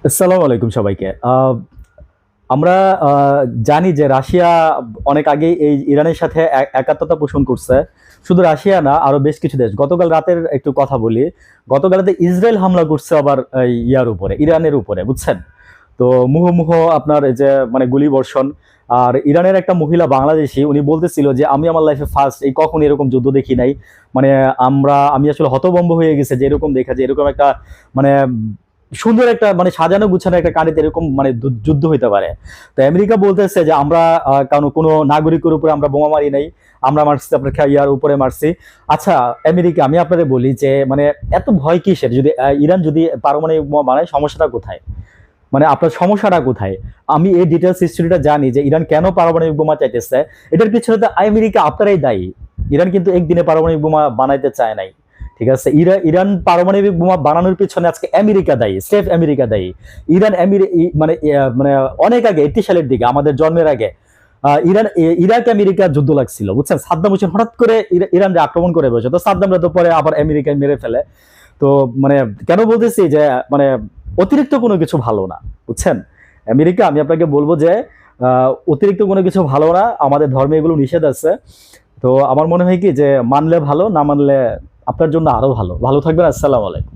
আসসালামু আলাইকুম সবাইকে। আমরা জানি যে রাশিয়া অনেক আগেই এই ইরানের সাথে একাত্মতা পোষণ করছে। শুধু রাশিয়া না, আরো বেশ কিছু দেশ। গতকাল রাতের একটু কথা বলি। গতকাল রাতে ইসরায়েল হামলা করছে আবার এই ইয়ার উপরে, ইরানের উপরে, বুঝছেন? তো মুহুর্মুহু আপনার এই যে মানে গুলিবর্ষণ। আর ইরানের একটা মহিলা বাংলাদেশী উনি বলতেছিল যে আমি আমার লাইফে ফার্স্ট এই কখন এরকম যুদ্ধ দেখি নাই। মানে আমি আসলে হতভম্ব হয়ে গেছে যে এরকম দেখা যায়, এরকম একটা মানে সুন্দর একটা মানে সাজানো গুছানো একটা কাহিনীতে এরকম মানে যুদ্ধ হইতে পারে। তো আমেরিকা বলতেছে যে আমরা কারণ কোনো নাগরিকের উপরে আমরা বোমা মারি নাই, আমরা মারছি আপনার ইয়ার উপরে মারছি। আচ্ছা, আমেরিকা আমি আপনাদের বলি যে মানে এত ভয় কিসের? যদি ইরান যদি পারমাণবিক বোমা বানায়, সমস্যাটা কোথায়? মানে আপনার সমস্যাটা কোথায়? আমি এই ডিটেলস হিস্ট্রিটা জানি যে ইরান কেন পারমাণবিক বোমা চাইতেছে। এটার পিছনে তো আমেরিকা আপনারাই দায়ী। ইরান কিন্তু একদিনে পারমাণবিক বোমা বানাইতে চায় নাই। ঠিক আছে, ইরান পারমাণবিক বোমা বানানোর পিছনে আজকে আমেরিকা দায়ী, স্রেফ আমেরিকা দায়ী। ইরান মানে মানে অনেক আগে 80 সালের দিকে আমাদের জন্মের আগে ইরাক আমেরিকা যুদ্ধ লাগছিল, বুঝছেন? সাদ্দাম হোসেন হঠাৎ করে ইরান যে আক্রমণ করে বসে, তো সাদ্দামরা তো পরে আবার আমেরিকায় মেরে ফেলে। তো মানে কেন বলতেছি যে মানে অতিরিক্ত কোনো কিছু ভালো না, বুঝছেন? আমেরিকা আমি আপনাকে বলবো যে অতিরিক্ত কোনো কিছু ভালো না, আমাদের ধর্মে এগুলো নিষেধ আছে। তো আমার মনে হয় কি যে মানলে ভালো, না মানলে আপনার জন্য আরো ভালো। ভালো থাকবেন। আসসালামু আলাইকুম।